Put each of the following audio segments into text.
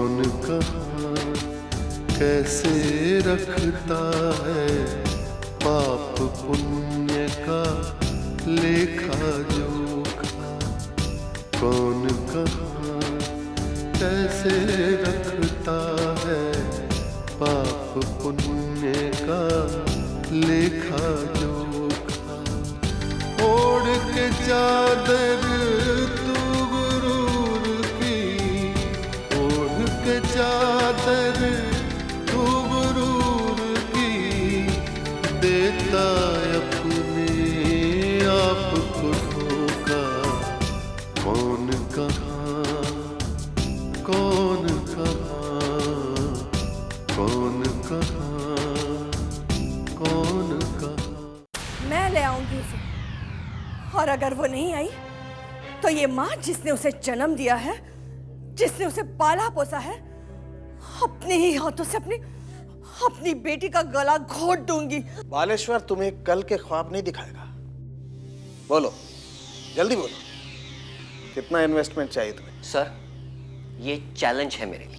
कौन कहाँ कैसे रखता है पाप पुण्य का लेखा जोखा। कौन कहाँ कैसे रखता है पाप पुण्य का लेखा जोखा। ओढ़ के चादर तू गुरूर की, ओढ़ के चादर तू गुरूर की, देता अपने आप को धोखा। कौन कहाँ कौन कहाँ कौन कहाँ कौन कहाँ। मैं ले आऊंगी उसे, और अगर वो नहीं आई तो ये माँ जिसने उसे जन्म दिया है, जिसने उसे पाला पोसा है, अपने ही हाथों से अपनी बेटी का गला घोट दूंगी। बालेश्वर तुम्हें कल के ख्वाब नहीं दिखाएगा। बोलो, जल्दी बोलो, कितना इन्वेस्टमेंट चाहिए तुम्हें? सर, ये चैलेंज है मेरे लिए।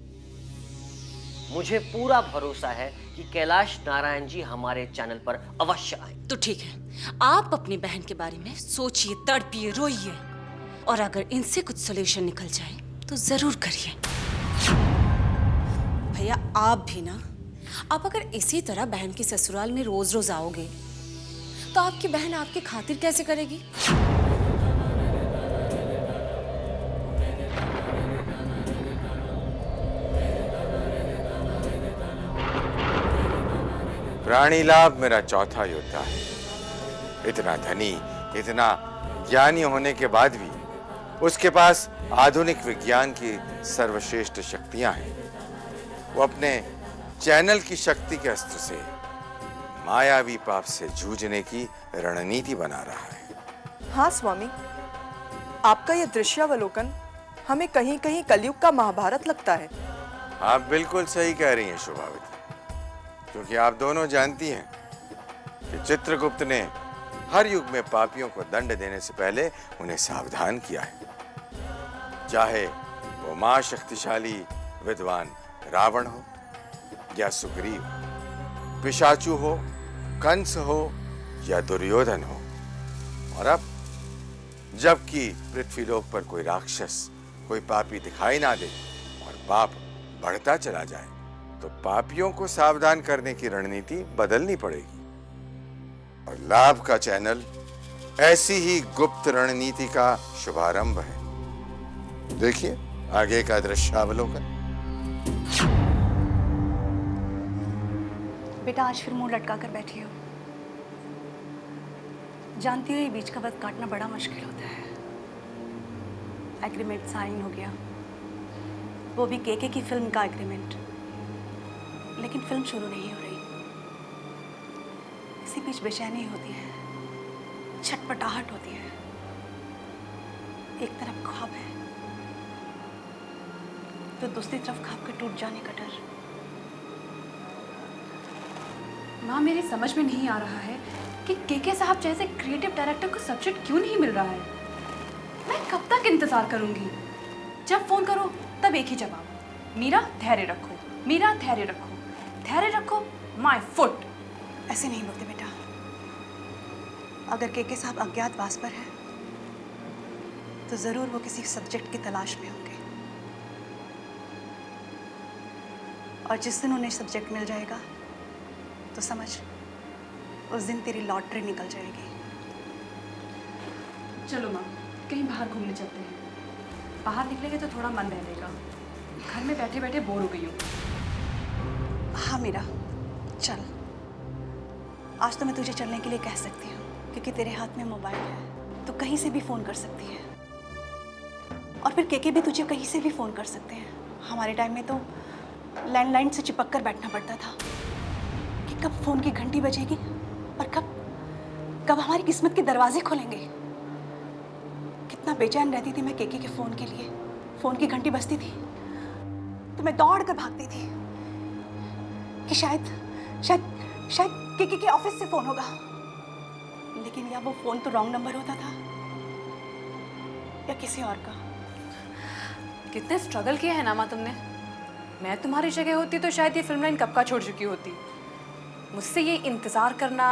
मुझे पूरा भरोसा है कि कैलाश नारायण जी हमारे चैनल पर अवश्य आए। तो ठीक है, आप अपनी बहन के बारे में सोचिए, तड़पिए, रोइए, और अगर इनसे कुछ सॉल्यूशन निकल जाए तो जरूर करिए। भैया आप भी ना, आप अगर इसी तरह बहन की ससुराल में रोज रोज आओगे तो आपकी बहन आपकी खातिर कैसे करेगी? प्राणी लाभ मेरा चौथा योद्धा है। इतना धनी, इतना ज्ञानी होने के बाद भी उसके पास आधुनिक विज्ञान की सर्वश्रेष्ठ शक्तियां हैं। वो अपने चैनल की शक्ति के अस्त्र से मायावी पाप से जूझने की रणनीति बना रहा है। हाँ स्वामी, आपका यह दृश्यावलोकन हमें कहीं कहीं कलयुग का महाभारत लगता है। आप बिल्कुल सही कह रही हैं शोभावती, क्योंकि आप दोनों जानती हैं कि चित्रगुप्त ने हर युग में पापियों को दंड देने से पहले उन्हें सावधान किया है। चाहे वो महाशक्तिशाली विद्वान रावण हो या सुग्रीव, पिशाचु हो, कंस हो या दुर्योधन हो। और अब जबकि पृथ्वीलोक पर कोई राक्षस, कोई पापी दिखाई ना दे और पाप बढ़ता चला जाए, तो पापियों को सावधान करने की रणनीति बदलनी पड़ेगी। और लाभ का चैनल ऐसी ही गुप्त रणनीति का शुभारंभ है। देखिए आगे का दृश्यावलोकन। बेटा, आज फिर मुंह लटका कर बैठी हो। जानती हो ये बीच का वक्त काटना बड़ा मुश्किल होता है। एग्रीमेंट साइन हो गया, वो भी केके की फिल्म का एग्रीमेंट, लेकिन फिल्म शुरू नहीं हो रही। इसी बीच बेचैनी होती है, छटपटाहट होती है। एक तरफ ख्वाब है तो दूसरी तरफ ख्वाब के टूट जाने का डर। माँ, मेरी समझ में नहीं आ रहा है कि केके साहब जैसे क्रिएटिव डायरेक्टर को सब्जेक्ट क्यों नहीं मिल रहा है। मैं कब तक इंतजार करूंगी? जब फोन करो तब एक ही जवाब, मीरा धैर्य रखो, मीरा धैर्य रखो, धैर्य रखो, माय फुट। ऐसे नहीं बोलते बेटा। अगर केके साहब अज्ञातवास पर है तो जरूर वो किसी सब्जेक्ट की तलाश में होंगे, और जिस दिन उन्हें सब्जेक्ट मिल जाएगा तो समझ, उस दिन तेरी लॉटरी निकल जाएगी। चलो माँ, कहीं बाहर घूमने चलते हैं। बाहर निकलेंगे तो थोड़ा मन बहलेगा। घर में बैठे बैठे बोर हो गई हूँ। हाँ मीरा, चल। आज तो मैं तुझे चलने के लिए कह सकती हूँ, क्योंकि तेरे हाथ में मोबाइल है तो कहीं से भी फ़ोन कर सकती है, और फिर केके भी तुझे कहीं से भी फ़ोन कर सकते हैं। हमारे टाइम में तो लैंडलाइन से चिपक कर बैठना पड़ता था कि कब फ़ोन की घंटी बजेगी और कब हमारी किस्मत के दरवाजे खुलेंगे। कितना बेचैन रहती थी मैं केके के फ़ोन के लिए। फ़ोन की घंटी बजती थी तो मैं दौड़ कर भागती थी कि शायद केके के ऑफिस से फ़ोन होगा, लेकिन या वो फ़ोन तो रॉन्ग नंबर होता था या किसी और का। कितने स्ट्रगल किए हैं ना माँ तुमने। मैं तुम्हारी जगह होती तो शायद ये फिल्म लाइन कब का छोड़ चुकी होती। मुझसे ये इंतज़ार करना,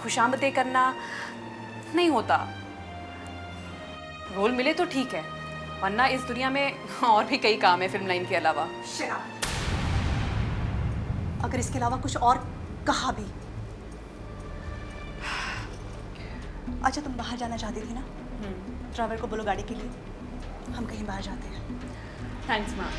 खुशामदें करना नहीं होता। रोल मिले तो ठीक है, वरना इस दुनिया में और भी कई काम है फिल्म लाइन के अलावा। अगर इसके अलावा कुछ और कहा भी। अच्छा, तुम बाहर जाना चाहती थी ना? ड्राइवर को बोलो गाड़ी के लिए, हम कहीं बाहर जाते हैं। थैंक्स माँ।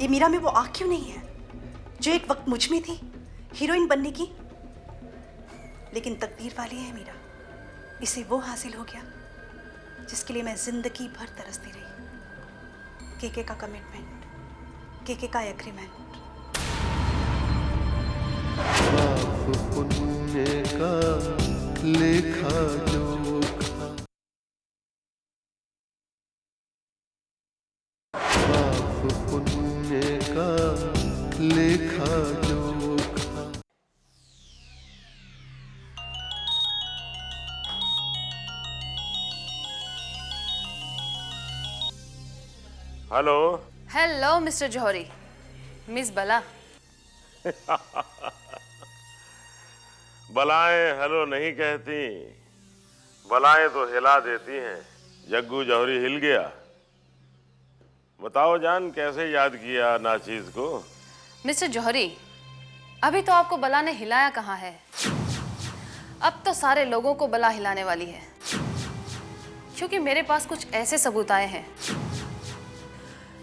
ये मीरा में वो आँख क्यों नहीं है जो एक वक्त मुझ में थी, हीरोइन बनने की? लेकिन तकदीर वाली है मीरा, इसे वो हासिल हो गया जिसके लिए मैं जिंदगी भर तरसती रही। केके का कमिटमेंट, केके का एग्रीमेंट। पाप पुण्य का लेखा जोखा, पाप पुण्य का लेखा जोखा। हेलो। हेलो मिस्टर जौहरी, मिस बला। बलाएं हेलो नहीं कहती, बलाएं तो हिला देती हैं। जग्गू जौहरी हिल गया। बताओ जान, कैसे याद किया नाचीज को? मिस्टर जौहरी, अभी तो आपको बला ने हिलाया कहाँ है। अब तो सारे लोगों को बला हिलाने वाली है, क्योंकि मेरे पास कुछ ऐसे सबूत आए हैं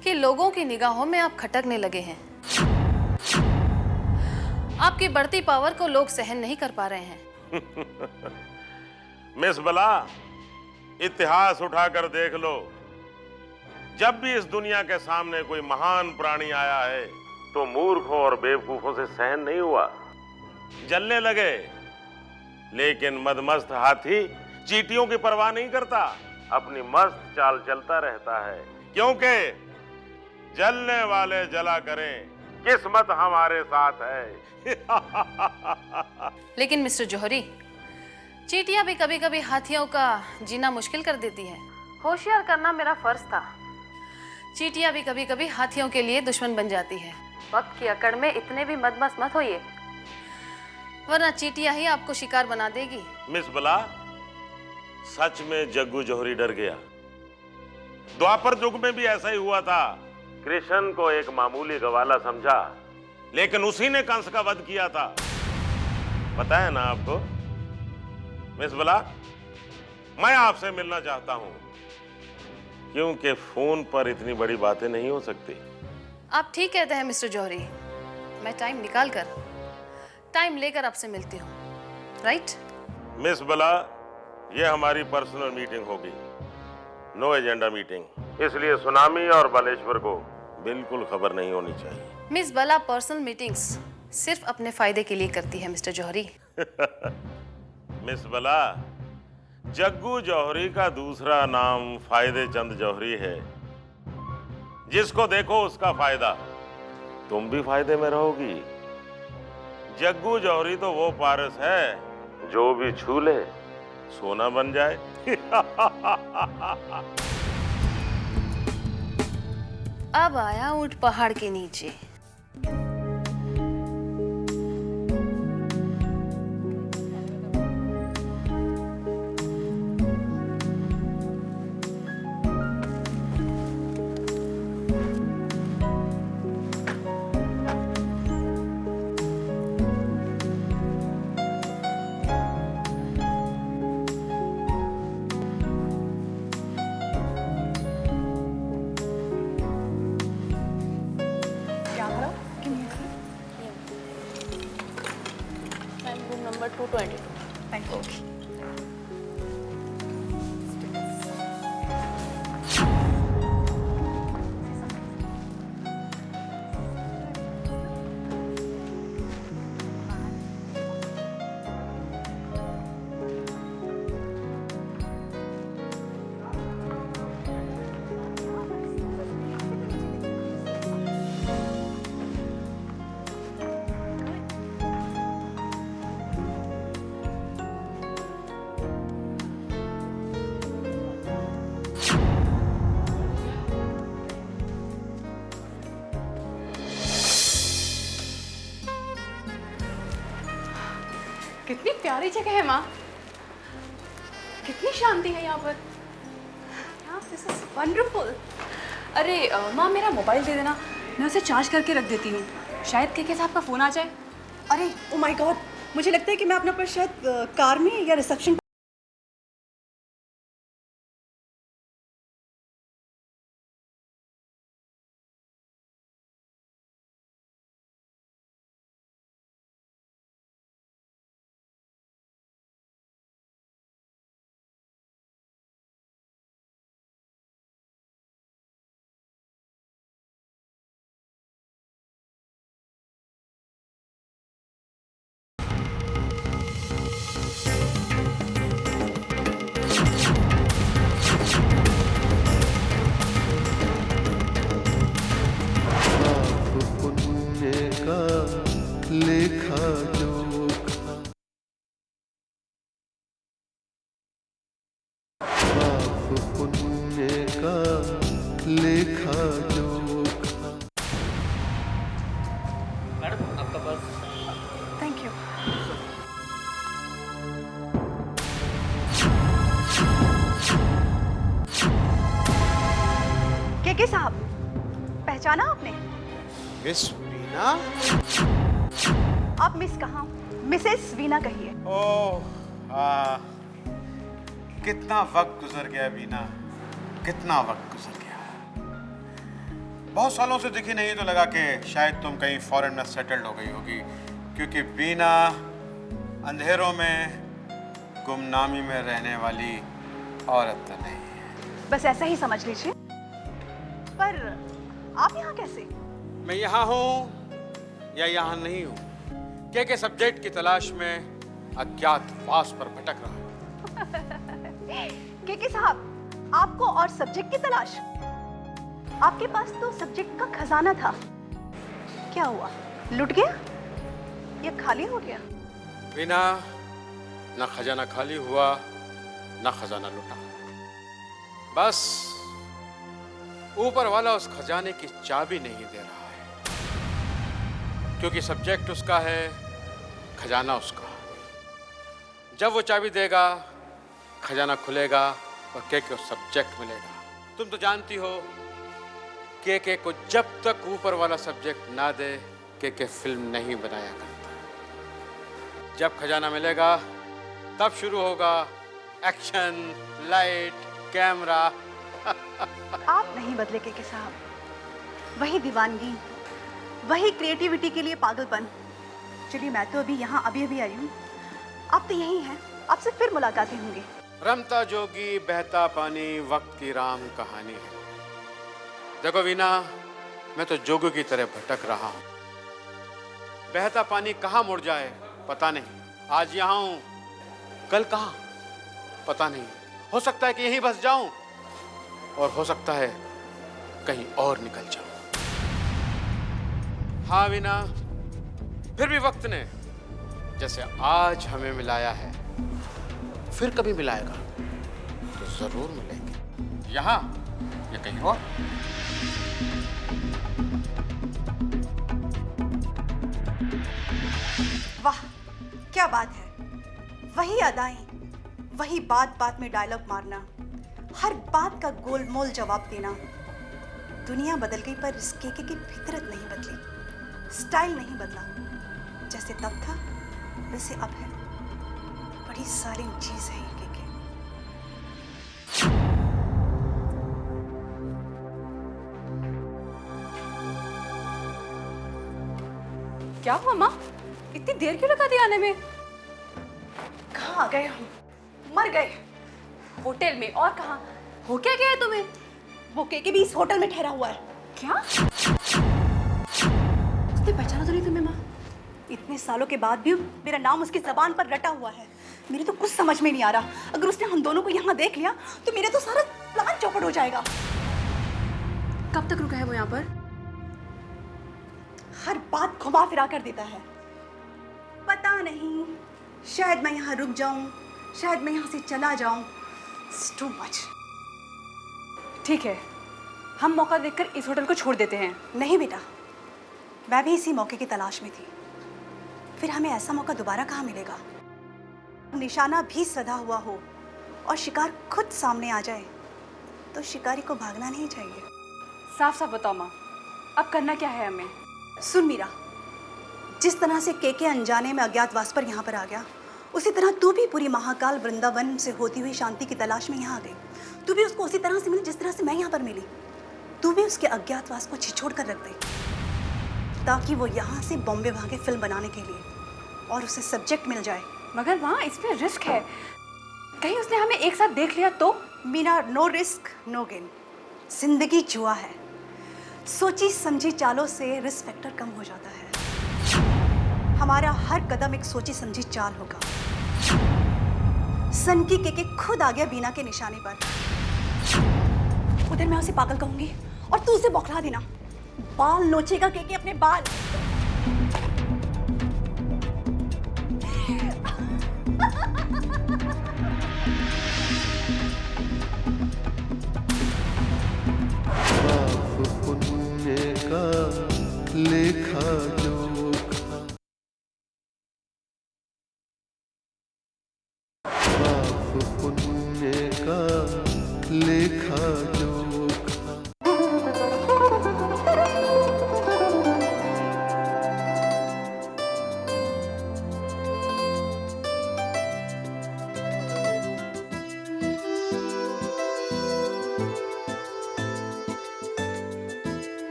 कि लोगों की निगाहों में आप खटकने लगे हैं। आपकी बढ़ती पावर को लोग सहन नहीं कर पा रहे हैं। मिस बला, इतिहास उठाकर देख लो। जब भी इस दुनिया के सामने कोई महान प्राणी आया है तो मूर्खों और बेवकूफों से सहन नहीं हुआ, जलने लगे। लेकिन मदमस्त हाथी चींटियों की परवाह नहीं करता, अपनी मस्त चाल चलता रहता है, क्योंकि जलने वाले जला करें, किस्मत हमारे साथ है। लेकिन मिस्टर जौहरी, चींटियां भी कभी कभी हाथियों का जीना मुश्किल कर देती है। होशियार करना मेरा फर्ज था। चींटियां भी कभी कभी हाथियों के लिए दुश्मन बन जाती है। वक्त की अकड़ में इतने भी मदमस्त मत होइए, वरना चींटियां ही आपको शिकार बना देगी। मिस बला, सच में जग्गू जौहरी डर गया। द्वापर युग में भी ऐसा ही हुआ था। कृष्ण को एक मामूली गवाला समझा, लेकिन उसी ने कंस का वध किया था। पता है ना आपको? मिस बला, मैं आपसे मिलना चाहता हूं, क्योंकि फोन पर इतनी बड़ी बातें नहीं हो सकती। आप ठीक कहते हैं मिस्टर जौहरी। मैं टाइम निकाल कर, टाइम लेकर आपसे मिलती हूँ, राइट? मिस बला, ये हमारी पर्सनल मीटिंग होगी, नो एजेंडा मीटिंग। इसलिए सुनामी और बालेश्वर को बिल्कुल खबर नहीं होनी चाहिए। मिस बला पर्सनल मीटिंग्स सिर्फ अपने फायदे के लिए करती है मिस्टर जौहरी। मिस बला, जग्गू जौहरी का दूसरा नाम फायदे चंद जौहरी है। जिसको देखो उसका फायदा। तुम भी फायदे में रहोगी। जग्गू जौहरी तो वो पारस है जो भी छू ले सोना बन जाए। अब आया ऊंट पहाड़ के नीचे। नंबर 222। Thank you. कितनी प्यारी जगह है माँ, कितनी शांति है यहाँ पर। This is wonderful. अरे माँ, मेरा मोबाइल दे देना, मैं उसे चार्ज करके रख देती हूँ, शायद केके साहब का फोन आ जाए। अरे ओ माय गॉड, मुझे लगता है कि मैं अपना पर्स शायद कार में या रिसेप्शन। पाप पुण्य का लेखा जोखा, पाप पुण्य का लेखा जोखा। मैडम आपका पर्स। Thank you. केके साहब, पहचाना आपने? मिस वीना? आप मिस कहाँ, मिसेस वीना कहिए। ओह, कितना वक्त गुजर गया वीना, कितना वक्त गुजर गया। बहुत सालों से दिखी नहीं तो लगा कि शायद तुम कहीं फॉरेन में सेटल्ड हो गई होगी, क्योंकि वीना अंधेरों में गुमनामी में रहने वाली औरत तो नहीं है। बस ऐसा ही समझ लीजिए। पर आप यहाँ कैसे? मैं यहाँ हूँ या यहाँ नहीं हूँ, के सब्जेक्ट की तलाश में अज्ञातवास पर भटक रहा हूँ। केके साहब, आपको और सब्जेक्ट की तलाश? आपके पास तो सब्जेक्ट का खजाना था, क्या हुआ, लुट गया या खाली हो गया? वीना, ना खजाना खाली हुआ ना खजाना लुटा, बस ऊपर वाला उस खजाने की चाबी नहीं दे रहा है, क्योंकि सब्जेक्ट उसका है, खजाना उसका। जब वो चाबी देगा खजाना खुलेगा और के उस सब्जेक्ट मिलेगा। तुम तो जानती हो के को जब तक ऊपर वाला सब्जेक्ट ना दे के फिल्म नहीं बनाया करता। जब खजाना मिलेगा तब शुरू होगा एक्शन, लाइट, कैमरा। आप नहीं बदले केके साहब, वही दीवानगी, वही क्रिएटिविटी के लिए पागलपन। चलिए, मैं तो अभी यहाँ अभी आई हूँ, आप तो यही हैं, आपसे फिर मुलाकातें होंगी। रमता जोगी बहता पानी वक्त की राम कहानी है। देखो वीना, मैं तो जोगी की तरह भटक रहा हूँ। बहता पानी कहाँ मुड़ जाए पता नहीं। आज यहाँ हूँ, कल कहाँ पता नहीं। हो सकता है कि यहीं बस जाऊं और हो सकता है कहीं और निकल जाऊं। हाँ वीना, फिर भी वक्त ने जैसे आज हमें मिलाया है, फिर कभी मिलाएगा तो जरूर मिलेंगे, यहाँ या कहीं और। वाह, क्या बात है, वही अदाएं, वही बात बात में डायलॉग मारना, हर बात का गोलमोल जवाब देना। दुनिया बदल गई पर इस केके की फितरत नहीं बदली, स्टाइल नहीं बदला। जैसे तब था वैसे अब है। बड़ी सालिम चीज है ये केके। क्या हुआ माँ, इतनी देर क्यों लगा दी आने में? कहाँ आ गए हम, मर गए। होटल में, और कहाँ? हो क्या गया है तुम्हें? वो केके भी इस होटल में ठहरा हुआ है। क्या? उसने पहचाना तो नहीं तुम्हें माँ? इतने सालों के बाद भी मेरा नाम उसकी जबान पर रटा हुआ है। मेरे तो कुछ समझ में नहीं आ रहा, अगर उसने हम दोनों को यहाँ देख लिया तो मेरे तो सारा प्लान चौपट हो जाएगा। कब तक रुका है वो यहाँ पर? हर बात घुमा फिरा कर देता है। पता नहीं, शायद मैं यहाँ रुक जाऊं, शायद मैं यहाँ से चला जाऊं। It's too much। ठीक है, हम मौका देखकर इस होटल को छोड़ देते हैं। नहीं बेटा, मैं भी इसी मौके की तलाश में थी। फिर हमें ऐसा मौका दोबारा कहाँ मिलेगा? निशाना भी सधा हुआ हो और शिकार खुद सामने आ जाए तो शिकारी को भागना नहीं चाहिए। साफ साफ बताओ माँ, अब करना क्या है हमें? सुन मीरा, जिस तरह से केके अनजाने में अज्ञातवास पर यहाँ पर आ गया, उसी तरह तू भी पूरी महाकाल वृंदावन से होती हुई शांति की तलाश में यहाँ आ गई। तू भी उसको उसी तरह से मिली जिस तरह से मैं यहाँ पर मिली। तू भी उसके अज्ञातवास को छिछोड़ कर रख दे ताकि वो यहाँ से बॉम्बे भागे फिल्म बनाने के लिए और उसे सब्जेक्ट मिल जाए। मगर माँ, इसमें रिस्क है, कहीं उसने हमें एक साथ देख लिया तो? Meena, no risk no gain. जिंदगी जुआ है, सोची समझी चालों से रिस्क फैक्टर कम हो जाता है। हमारा हर कदम एक सोची समझी चाल होगा। सनकी केके खुद आ गया बीना के निशाने पर। उधर मैं उसे पागल कहूंगी और तू उसे बौखला देना। बाल नोचेगा केके अपने बाल। पाप पुण्य का लेखा जोखा, पाप पुण्य का लेखा जोखा।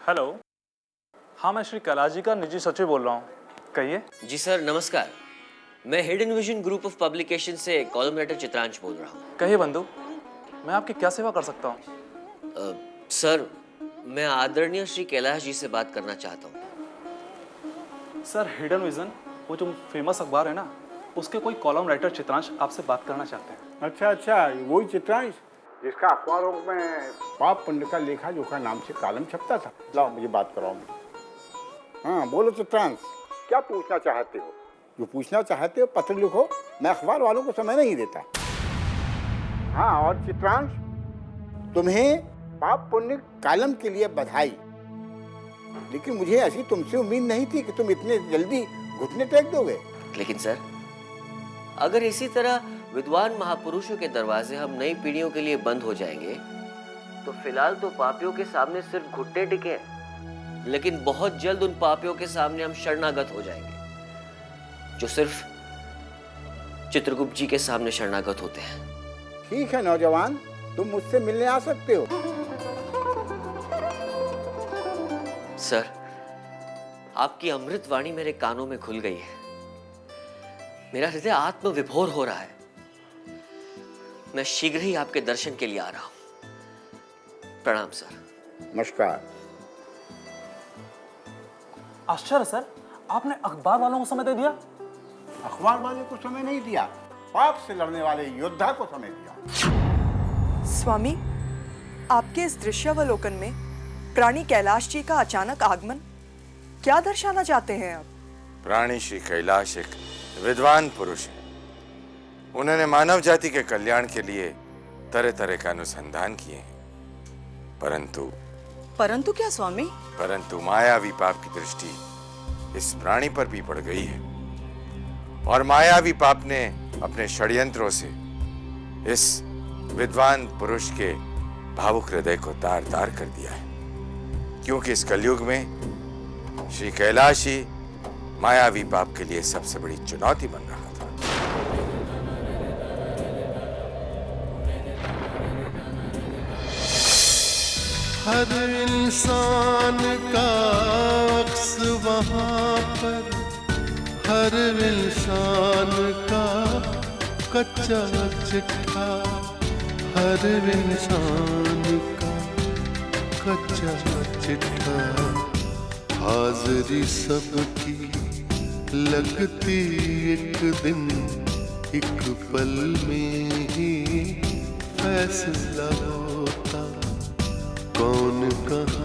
हेलो, हाँ मैं श्री कैलाश जी का निजी सचिव बोल रहा हूँ, कहिए। जी सर नमस्कार, मैं hidden vision group of publication से कॉलम राइटर चित्रांश बोल रहा हूँ। कहिए बंधु, मैं आपकी क्या सेवा कर सकता हूँ? सर मैं आदरणीय श्री कैलाश जी से बात करना चाहता हूँ। सर हिडन विजन, वो जो फेमस अखबार है ना, उसके कोई कॉलम राइटर चित्रांश आपसे बात करना चाहते हैं। अच्छा अच्छा, वही चित्रांश जिसका अखबारों में पाप पुण्य का लेखा जोखा नाम से कॉलम छपता था। लाओ मुझे बात कराओ। हाँ बोलो चित्रांश, क्या पूछना चाहते हो? जो पूछना चाहते हो पत्र लिखो, मैं अखबार वालों को समय नहीं देता। हाँ और चित्रांश, तुम्हें पाप पुण्य कॉलम के लिए बधाई, लेकिन मुझे ऐसी तुमसे उम्मीद नहीं थी कि तुम इतने जल्दी घुटने टेक दोगे। लेकिन सर अगर इसी तरह विद्वान महापुरुषों के दरवाजे हम नई पीढ़ियों के लिए बंद हो जाएंगे तो फिलहाल तो पापियों के सामने सिर्फ घुटने टिके हैं, लेकिन बहुत जल्द उन पापियों के सामने हम शरणागत हो जाएंगे जो सिर्फ चित्रगुप्त जी के सामने शरणागत होते हैं। ठीक है नौजवान, तुम मुझसे मिलने आ सकते हो। सर आपकी अमृत वाणी मेरे कानों में घुल गई है, मेरा हृदय आत्म विभोर हो रहा है। मैं शीघ्र ही आपके दर्शन के लिए आ रहा हूं। प्रणाम सर। नमस्कार। आश्चर्य सर, आपने अखबार वालों को समय दे दिया। अखबार वाले को समय नहीं दिया, पाप से लड़ने वाले योद्धा को समय दिया। स्वामी, आपके इस दृश्यावलोकन में प्राणी कैलाश जी का अचानक आगमन क्या दर्शाना चाहते हैं आप? प्राणी श्री कैलाश एक विद्वान पुरुष है। उन्होंने मानव जाति के कल्याण के लिए तरह तरह का अनुसंधान किए हैं, परंतु क्या स्वामी? परंतु मायावी पाप की दृष्टि इस प्राणी पर भी पड़ गई है और मायावी पाप ने अपने षड्यंत्रों से इस विद्वान पुरुष के भावुक हृदय को तार तार कर दिया है, क्योंकि इस कलयुग में श्री कैलाश ही मायावी पाप के लिए सबसे बड़ी चुनौती बन रहा था। हर इंसान का अक्स वहाँ पर, हर इंसान का कच्चा चिट्ठा, हर इंसान का कच्चा चिट्ठा, हाजिरी सबकी लगती एक दिन, एक पल में ही फैसला होता, कौन कहाँ